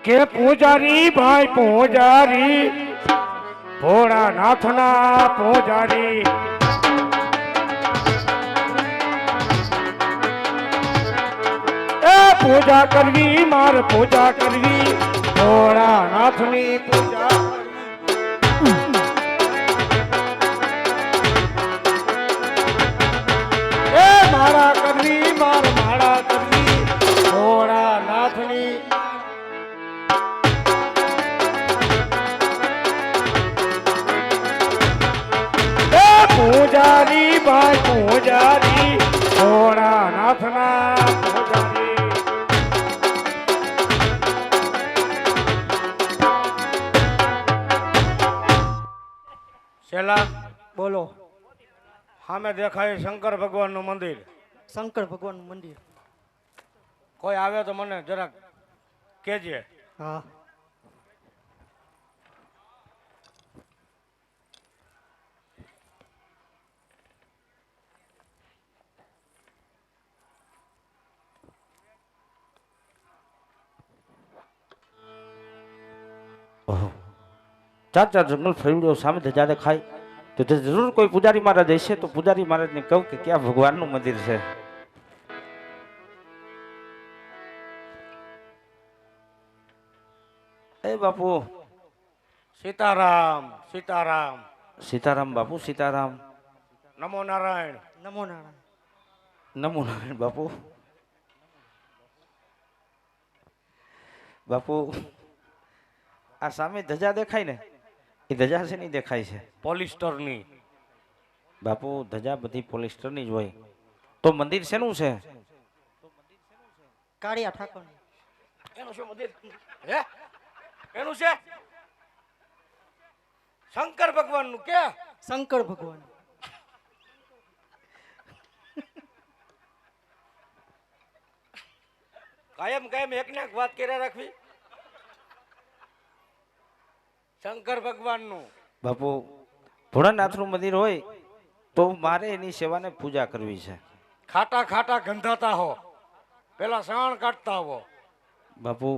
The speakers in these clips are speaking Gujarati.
કે પૂજારી ભાઈ પૂજારી ભોળાનાથના પૂજારી એ પૂજા કરવી માર પૂજા કરવી ભોળાનાથની પૂજા એ માળા કરવી માર માળા કરવી ભોળાનાથની પૂજારી ભાઈ પૂજારી ભોળાનાથના પૂજારી શેલા બોલો. સામે દેખાય શંકર ભગવાનનું મંદિર. શંકર ભગવાનનું મંદિર. કોઈ આવે તો મને જરાક કહેજે. હા. ચાર ચાર જંગલ ફરી સામે ધજા દેખાય તો જરૂર કોઈ પૂજારી મહારાજ હશે તો પૂજારી મહારાજને કહું કે ક્યાં ભગવાનનું મંદિર છે. એ બાપુ સીતારામ સીતારામ સીતારામ બાપુ સીતારામ. નમો નારાયણ નમો નારાયણ. નમો નારાયણ બાપુ. બાપુ આ સામે ધજા દેખાય ને એ ધજા છે નહીં દેખાય છે પોલિસ્ટરની. બાપુ ધજા બધી પોલિસ્ટરની જ હોય તો મંદિર શેનું છે? કાળિયા ઠાકોર. એનું શું મંદિર? હે એનું છે શંકર ભગવાનનું કે શંકર ભગવાન. કાયમ કાયમ એક ને એક વાત કર્યા રાખવી. શંકર ભગવાનનું બાપુ ભોળાનાથનું મંદિર હોય તો મારે એની સેવાને પૂજા કરવી છે. ખાટા ખાટા ગંધાતા હો પેલા સાણ કાઢતા હો. બાપુ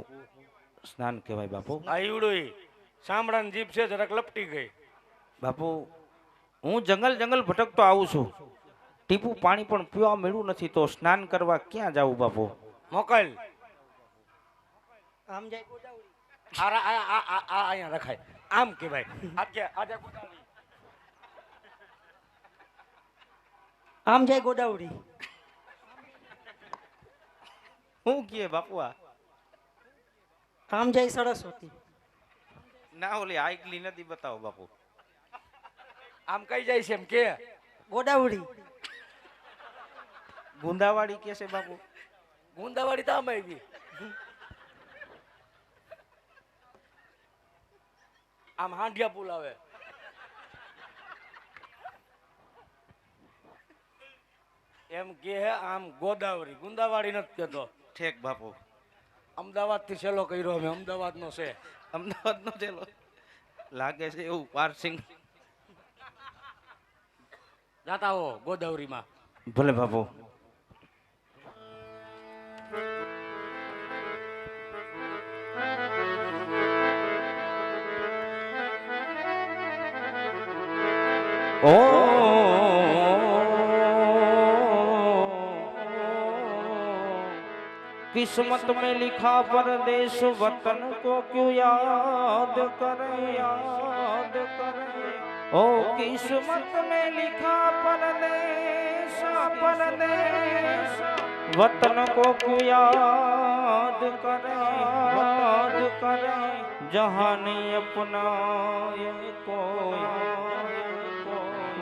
સ્નાન કહેવાય બાપુ. આ ઈવડું સાંભળાની જીભ છે જરાક લપટી ગઈ. બાપુ હું જંગલ જંગલ ભટકતો આવું છું, ટીપું પાણી પણ પીવા મળ્યું નથી તો સ્નાન કરવા ક્યાં જાવું બાપુ? મોકલ. આમ જાય ગોદાવરી. અહીંયા રખાય આમ કે ભાઈ આજે ગોદાવરી. આમ જાય ગોદાવરી. હું કહે બાપુ? આમ જાય સરસ્વતી. ના ઓલી આઈકલી નદી બતાવો બાપુ. આમ કઈ જાય છે એમ કે ગોદાવરી. ગુંદાવાડી કે છે બાપુ. ગુંદાવાડી તો આમ આવી. આમ હાંડિયા પુલ આવે. એમ કે આમ ગોદાવરી. ગુંદાવાડી નથી કેતો. ઠેક બાપુ. અમદાવાદ થી સેલો કર્યો અમે. અમદાવાદ નો છે. અમદાવાદ નો ચેલો લાગે છે એવું. પારસિંગ જાતા હો ગોદાવરીમાં. ભલે બાપુ. ओ किस्मत में लिखा परदेश वतन को क्यों याद करे, याद करे। ओ किस्मत में लिखा परदेश, परदेश वतन को क्यों याद करे, याद करे। जहाँ नहीं अपना कोई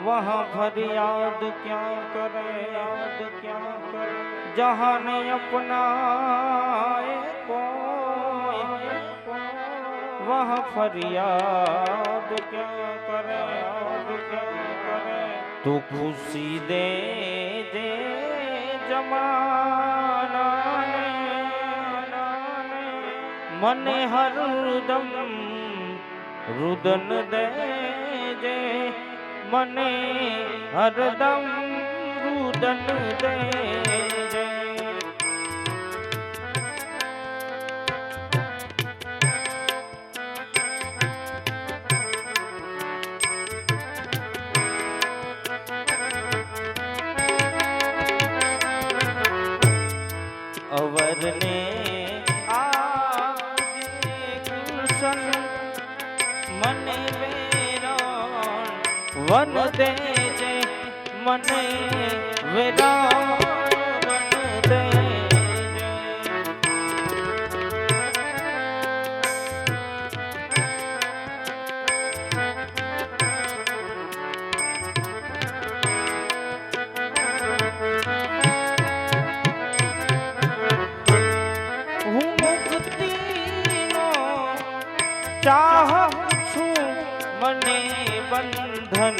वहाँ फरियाद क्या करे, याद क्या करे। जहाँ नहीं अपना कोई वहाँ फरियाद क्या करे, याद क्या करे। तू खुशी दे दे जमाना ने मने हरदम रुदन दे जे, मने हरदम रुदन दे जे। ભંવરને આજે ગુલશન મને વેરાણ વન દેજે મને વેરાણ વન દેજે હું મુક્તિનો ચાહક છું મને બંધન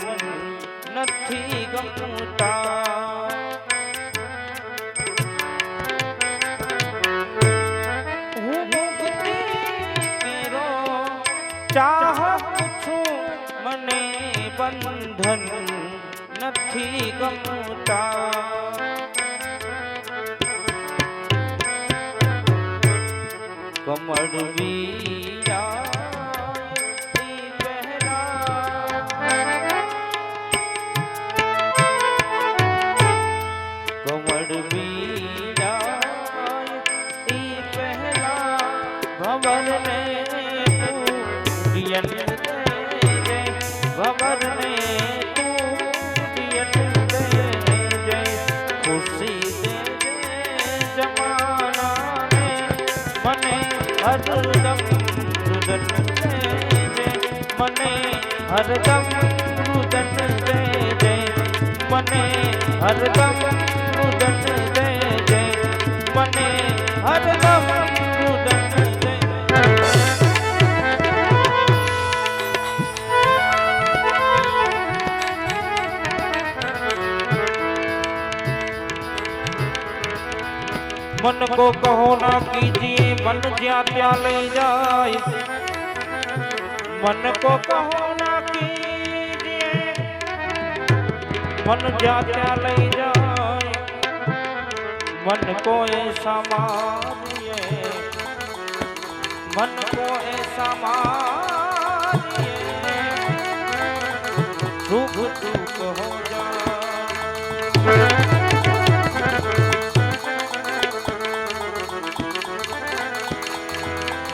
નથી ગમતા હું મુક્તિનો ચાહક છું મને બંધન નથી ગમતા કમળ વીરા કમળ વીરા પહેલા ભવરને તું ભવરને તું દે ખુશી દે જમાનાને મને હરદમ રુદન દેજે મને હરદમ રુદન દેજે મને હરદમ રુદન દેજે મને હરદમ રુદન દેજે मन को कहो ना कीजिए मन ज्या त्या ले जाए मन को कहो ना कीजिए मन ज्या त्या ले जाए मन को ऐसा मारिए मन को ऐसा मारिए शुभ दुख हो जाए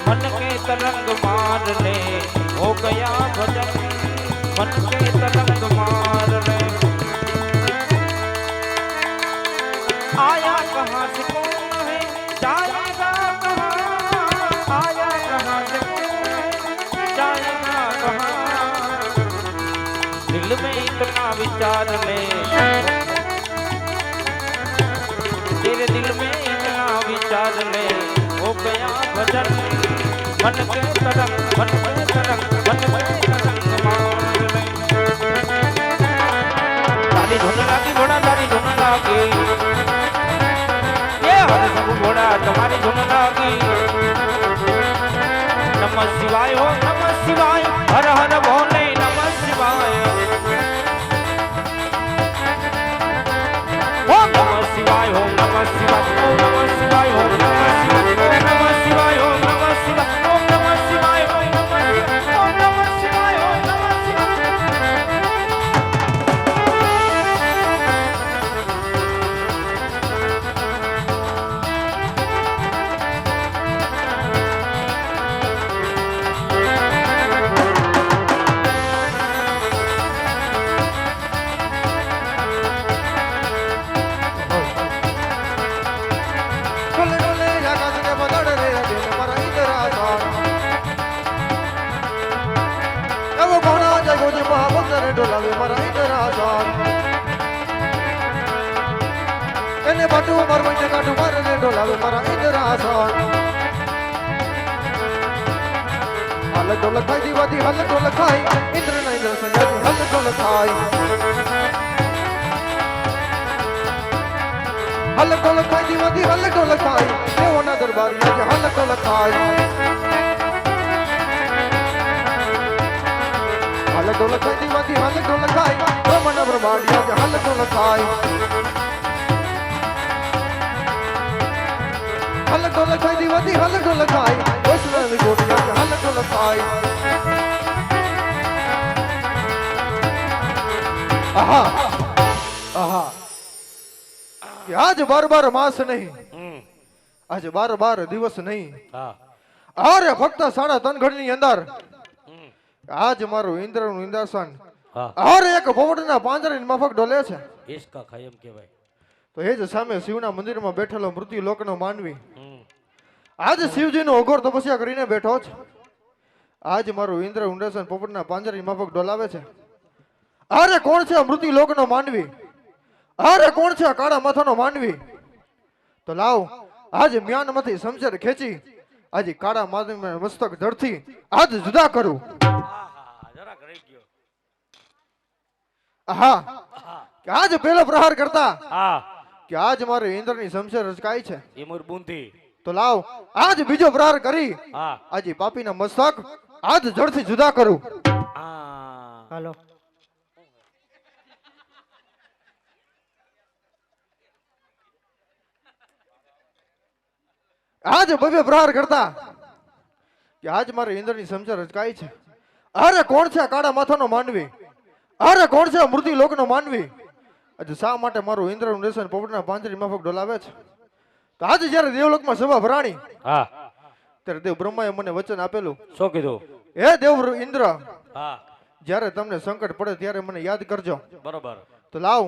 मन के तरंग मार ले हो गया भजन मन के तरंग मार ले आया कहाँ से कौन है जाएगा कहाँ आया कहाँ से कौन है जाएगा कहाँ दिल में इतना विचार ले तेरे दिल में इतना विचार ले हो गया भजन मन के तरंग मन के तरंग मन के तरंग मार ले ताली धुन लागी घोड़ा तारी धुन लागी ये हरे सब घोड़ा तुम्हारी धुन लागी नमः शिवाय हो नमः शिवाय हर हर भोले नमः शिवाय ओम नमः शिवाय ओम नमः शिवाय ओम नमः शिवाय ओम नमः शिवाय ओम नमः शिवाय ओम नमः शिवाय ओम नमः शिवाय ओम नमः शिवाय ओम नमः शिवाय ડોલાવે મારા ઈદરા જાન એને બાટુ મારવાઈને કાટુ મારને ડોલાવે મારા ઈદરા જાન હાલ ડોલ ખાઈ દીવાદી હાલ ડોલ ખાઈ ઇન્દ્ર ના ઇન્દ્ર સંજાતી હાલ ડોલ ખાઈ હાલ ડોલ ખાઈ દીવાદી હાલ ડોલ ખાઈ દેવોના દરબારી આજે હાલ ડોલ ખાઈ હાલ ડોલ ખાઈ દીવાદી હાલ ડોલ ખાઈ બ્રહ્મણ બ્રહ્માડી આજે હાલ ડોલ ખાઈ હાલ ડોલ ખાઈ દીવાદી હાલ ડોલ ખાઈ વૈષ્ણવી ગોટી આજે હાલ ડોલ ખાઈ આહા આહા કે આજ બાર માસ નહીં આજે 12 દિવસ નહીં, હા અરે ફક્ત 3.5 ઘડીની અંદર હમ. આજ મારું ઇન્દ્રનું ઇન્દ્રાસન હા અરે એક પોપટના પાંજરાની માફક ડોલે છે. ઈસકા ખાય એમ કહેવાય. તો એ જ સામે શિવના મંદિરમાં બેઠેલો મૃત્યુ લોકનો માનવી હમ. આજે શિવજીનો અઘોર તપસ્યા કરીને બેઠો છે. આજ મારું ઇન્દ્ર ઇન્દ્રાસન પોપટના પાંજરાની માફક ડોલાવે છે. અરે કોણ છે આ મૃત્યુ લોકનો માનવી? અરે કોણ છે આ કાળા માથાનો માનવી? તો લાવ આજે મ્યાનમાંથી શમશેર ખેંચી આજે કાળા માનવીના મસ્તક ધડથી આજ જુદા કરું. આહા જરાક રહી ગયો. હા કે આજ પેલો પ્રહાર કરતા હા કે આજ મારે ઇન્દ્રની શમશેર રચકાઈ છે. એ મોર બુંધી. તો લાવ આજ બીજો પ્રહાર કરી હા આજે પાપીના મસ્તક આજ જડથી જુદા કરું. હા હાલો આજ ભવ્ય પ્રહાર કરતા કે આજ મારે ઇન્દ્રની શમશેર રચકાઈ છે. અરે કોણ છે આ કાળા માથાનો માનવી? અરે કોણ છે આ મૃત્યુ લોકનો માનવી? આજે શા માટે મારું ઇન્દ્રનું નિશાન પોપટના પાંજરી માફક ડોલાવે છે? તો આજે જ્યારે દેવલોકમાં સભા ભરાણી હા ત્યારે દેવ બ્રહ્માએ મને વચન આપેલું, શું કીધું? હે દેવ ઇન્દ્ર, હા જ્યારે તમને સંકટ પડે ત્યારે મને યાદ કરજો. બરોબર. તો લાવ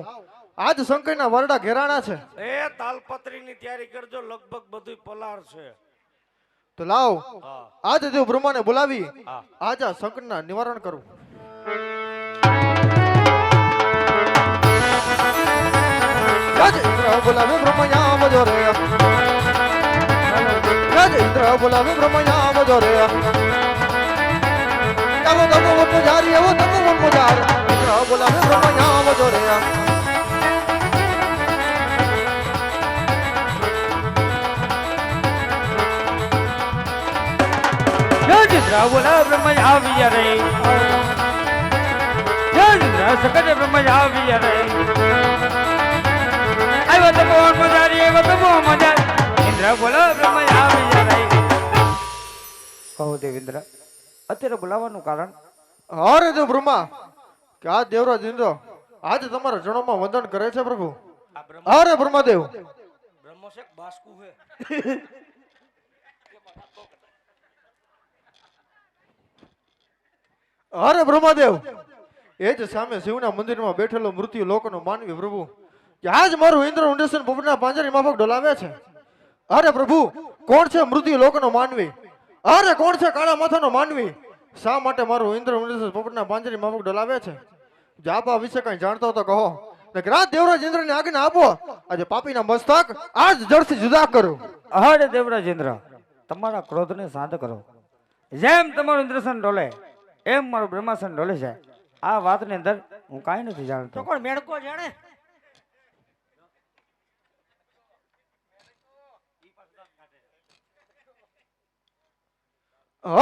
આજ સંકટના વરડા ઘેરાણા છે. એ તાલપત્રીની તૈયારી કરજો, લગભગ બધું પલાર છે. તો લાવ હા આજ દેવ બ્રહ્માને બોલાવી હા આજ આ સંકટના નિવારણ કરું. રાજ ઇન્દ્ર બોલાવે બ્રહ્મયા આવજો રે. રાજ ઇન્દ્ર બોલાવે બ્રહ્મયા આવજો રે. આવો તમો વટ જારી, આવો તમો વટ જાર. ઇન્દ્ર બોલાવે બ્રહ્મયા આવજો રે. બોલા બ્રહ્મ આવી રે, સકટ બ્રહ્મ આવી રે. આવ્યો તો કોણ મજારી, આવ્યો તો બહુ મજા. ઇન્દ્ર બોલા બ્રહ્મ આવી રે. કહો દેવેન્દ્ર, અત્યારે બોલાવાનું કારણ? અરે દેવ બ્રહ્મા કે આ દેવરાજ ઇન્દ્ર આજે તમારા ચરણોમાં વંદન કરે છે પ્રભુ. આ બ્રહ્મ અરે બ્રહ્માદેવ, બ્રહ્મશેક બાસ્કુ હે. અરે બ્રહ્માદેવ, એ જ સામે શિવના મંદિરમાં બેઠેલો મૃત્યુ લોકનો માનવી પ્રભુ કે આજ મારું ઇન્દ્ર ઉંડેશન પોપટના પાંજરી માફક ડોલાવે છે. અરે પ્રભુ, કોણ છે મૃત્યુ લોકનો માનવી? અરે કોણ છે કાળા માથાનો માનવી? શા માટે મારું ઇન્દ્ર ઉંડેશન પોપટના પાંજરી માફક ડોલાવે છે? જાપા વિશે કઈ જાણતો તો કહો, રાત દેવરાજ ઇન્દ્રને આજ્ઞા આપો આજે પાપીના મસ્તક આજ જડથી જુદા કરું. હરે દેવરાજ ઇન્દ્ર, તમારા ક્રોધને શાંત કરો. જેમ તમારું ઇન્દ્રસન ડોલે એમ મારું બ્રહ્માસન ડોલે છે. આ વાતની અંદર હું કાંઈ નથી તો જાણતો. કોણ મેળકો જાણે?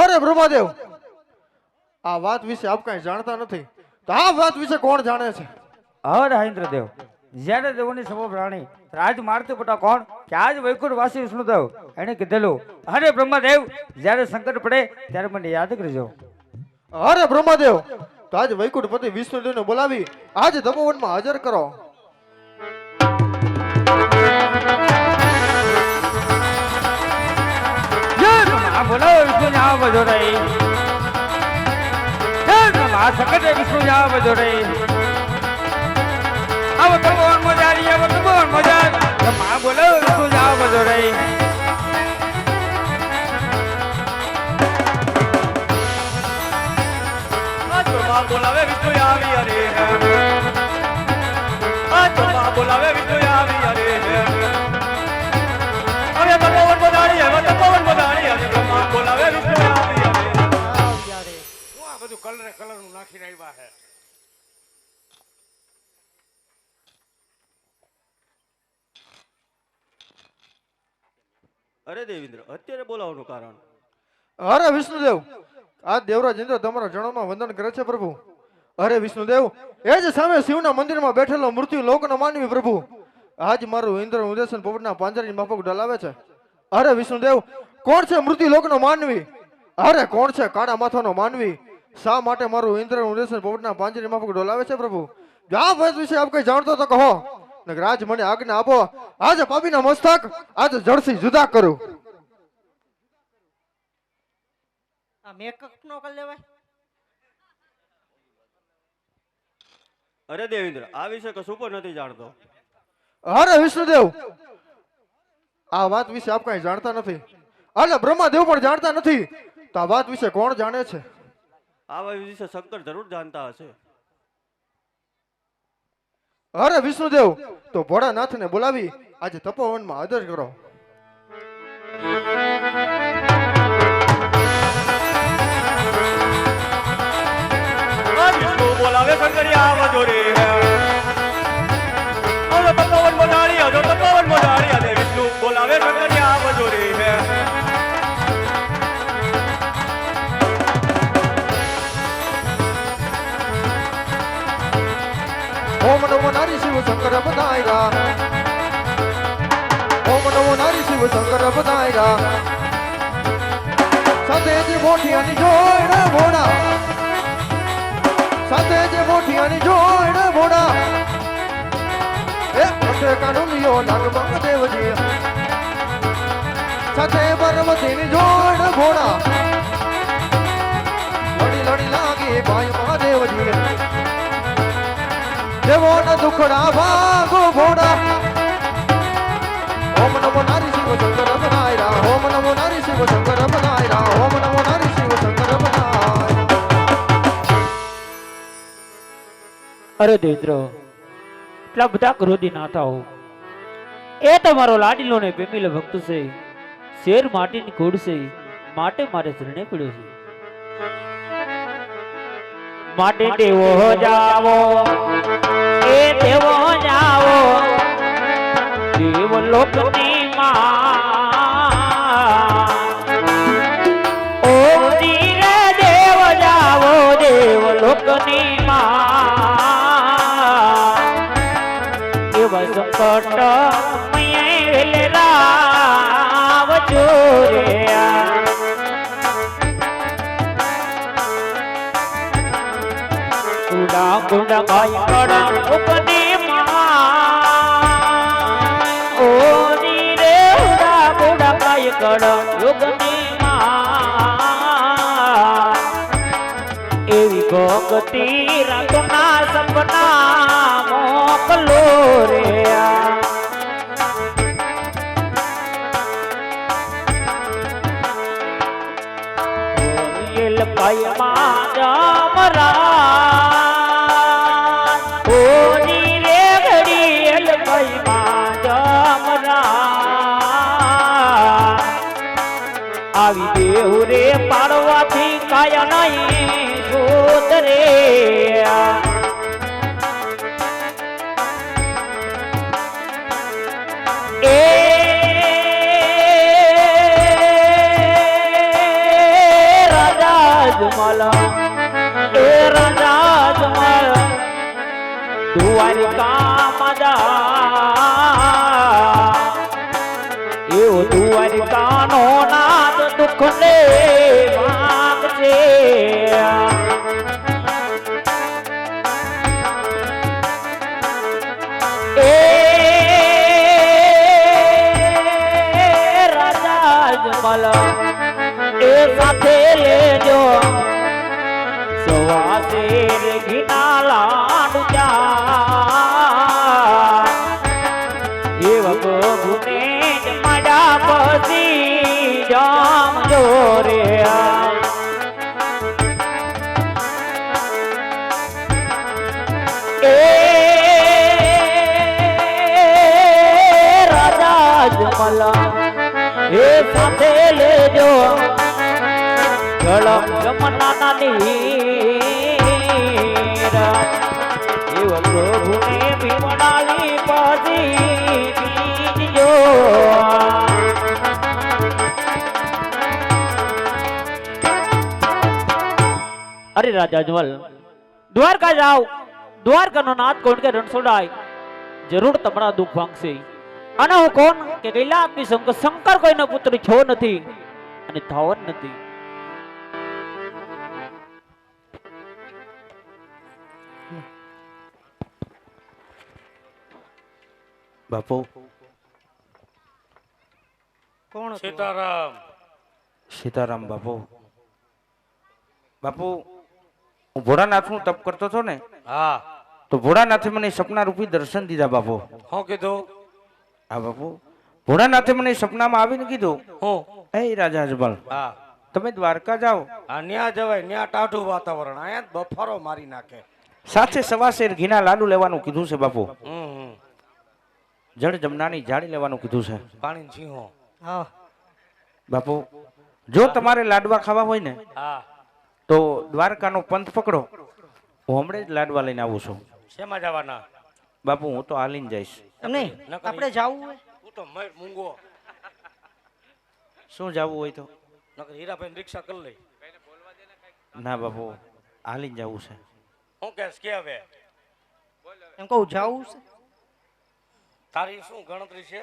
અરે બ્રહ્માદેવ, આ વાત વિશે આપ કઈ જાણતા નથી, તો આ વાત વિશે કોણ જાણે છે? હરે ઇન્દ્રદેવ, જ્યારે દેવોની સભા પ્રાણી રાજ મારતી પટા કોણ કે આજ વૈકુંઠ વાસી વિષ્ણુદેવ એને કીધેલું, અરે બ્રહ્માદેવ, જ્યારે સંકટ પડે ત્યારે મને યાદ કરજો. અરે બ્રહ્માદેવ, તો આજ વૈકુંઠપતિ વિષ્ણુદેવને બોલાવી આજે તપોવનમાં હાજર કરો. બોલો વિષ્ણુ જા બધો રે, સંકટે વિષ્ણુ જા બધો રે. આવો તો બોલ મજારી, આવો તો બોલ મજાર. બોલો વિષ્ણુ જા બધો રે. બોલાવે વિષ્ણુ આવી અરે, આ તો માં બોલાવે વિષ્ણુ આવી અરે. હવે તપોવન બધાણી, હવે તપોવન બધાણી, હવે બ્રહ્મા બોલાવે વિષ્ણુ આવી અરે. હું આ બધું કલર નું નાખીને આવ્યા હે. અરે દેવેન્દ્ર, અત્યારે બોલાવવાનું કારણ? અરે વિષ્ણુદેવ, આ દેવરાજ ઇન્દ્ર તમારા ચરણોમાં વંદન કરે છે પ્રભુ. અરે વિષ્ણુદેવ, એ જ સામે શિવના મંદિરમાં બેઠેલો મૃત્યુ લોકનો માનવી પ્રભુ આજ મારું ઇન્દ્ર ઉદયસન પોપટના પાંજરાની માફક ડલાવે છે. અરે વિષ્ણુદેવ, કોણ છે મૃત્યુ લોકનો માનવી? અરે કોણ છે કાળા માથાનો માનવી? શા માટે મારું ઇન્દ્ર ઉદયસન પોપટના પાંજરાની માફક ડોલાવે છે પ્રભુ? આ વાત વિશે આપ કઈ જાણતો તો કહો, નકર આજ મને આજ્ઞા આપો, આજે પાપીના મસ્તક આજે જડથી જુદા કરું. આ મેકઅપ નો કરી લેવાય. અરે દેવેન્દ્ર, આ વિશે કશું પણ નથી જાણતો. અરે વિષ્ણુદેવ, આ વાત વિશે આપ કઈ જાણતા નથી, એટલે બ્રહ્માદેવ પણ જાણતા નથી, તો આ વાત વિશે કોણ જાણે છે? આ વિશે શંકર જરૂર જાણતા હશે. અરે વિષ્ણુદેવ, તો ભોળાનાથને બોલાવી આજે તપોવનમાં આદર કરો. વિષ્ણુ બોલાવે શંકરિયા આવજો રે. આવજો તપોવન મોઢાળી, આવજો તપોવન મોઢાળી. અને વિષ્ણુ બોલાવે શંકરિયા આવજો રે. ઓમ નમો નારી શિવ શંકર પધાર્યા, ઓમ નમો નારી શિવ શંકર પધાર્યા. સાથે જે મોઠિયાની જોડ ભોળા, સાથે જે મોઠિયાની જોડ ભોળા, એ પઠે કાનુલિયો નાગભંગ દેવજી, સાથે પાર્વતીની જોડ ભોળા, લડી લડી લાગી ભાઈ મહાદેવજી, દેવો ન દુખડા ભાગો ભોળા. ઓમ નમો નારી શિવ શંકર પધાર્યા, ઓમ નમો નારી શિવ શંકર પધાર્યા, ઓમ નમો નારી શિવ શંકર પધાર્યા. અરે દેવેન્દ્ર, એટલા બધા ક્રોધી ના થાઓ. એ તમારો લાડીલો ને પ્રેમીલો ભક્ત છે, શેર માટીની ઘોડ છે, માટે મારે શરણે પડ્યો છે. માટે દેવો જાવો, એ દેવો જાવો, દેવ લોકની માં. ઓ ધીરે દેવ જાવો, દેવ લોકની માં. એવા સંકટ મયે રાવ જોર્યા. ગુડા ગુડા ભાઈ કડા ઉપની માં. ઓ નીરે ગુડા ગુડા ભાઈ કડા યુગની માં. એવી ભક્તિ રાખના સપના મોકલો રે. ભાઈ માં જમરા, આવી દેવ રે પાડવાથી કાયા નહીં શોધ રે. એ રાજા જમલ, એ રાજા જમલ, દ્વારિકામાં જા. એવો દ્વારિકાનો નાદ દુઃખ ને માંગશે. એ રાજા જમલ, એ સાથે લેજો સવા શેર ઘીના લાડુ જા. એવા પ્રભુને પછી જામજો રે. એ રાજા જમલ, એ સાથે લેજો જળમ જમના નીર. એવા પ્રભુને ભીમડાલી પછી બીજો. અરે રાજા અજમલ, દ્વારકા જાઓ, દ્વારકાનો નાથ કોણ કે રણછોડાય જરૂર તમારા દુઃખ ભાંગશે. અને હું કોણ કે કૈલાસની શંકર કોઈનો પુત્ર છો નથી અને ધાવન નથી. બાપુ કોણ હતું? સીતારામ. સીતારામ બાપુ. બાપુ હું ભોળાનાથનું તપ કરતો હતો ને, હા, તો ભોળાનાથે મને સપના રૂપી દર્શન દીધા બાપુ. શું કીધું? હા બાપુ, ભોળાનાથે મને સપનામાં આવીને કીધું, હું? હે રાજા અજમલ, હા, તમે દ્વારકા જાઓ, આ ન્યા જવાય, ન્યા ટાઢું વાતાવરણ, અહીંયા જ બફારો મારી નાખે. સાથે સવાશેર ઘીના લાડુ લેવાનું કીધું છે બાપુ. હમ. જળ જમનાની જાળી લેવાનું કીધું છે પાણી સિંહો. હા બાપુ. જો તમારે લાડવા ખાવા હોય ને હા, તો દ્વારકાનો પંથ પકડો, હું હમણાં જ લાડવા લઈને આવું છું. શેમાં જવાના? બાપુ હું તો હાલીને જઈશ. એમ નહીં, આપણે જાવું હોય. તું તો મર મૂંગો. શું જવું હોય તો? નકર હીરાભાઈ રિક્ષા કરી લઈ. ના બાપુ, હાલીને જવું છે. હું કહેશ કે હવે એમ કહું જાવું છે. તારી શું ગણતરી છે?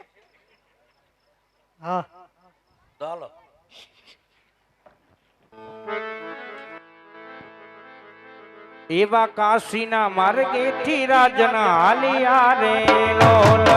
હા તો હાલો. એવા કાશીના માર્ગેથી રાજના હાલિયા રે લોલ.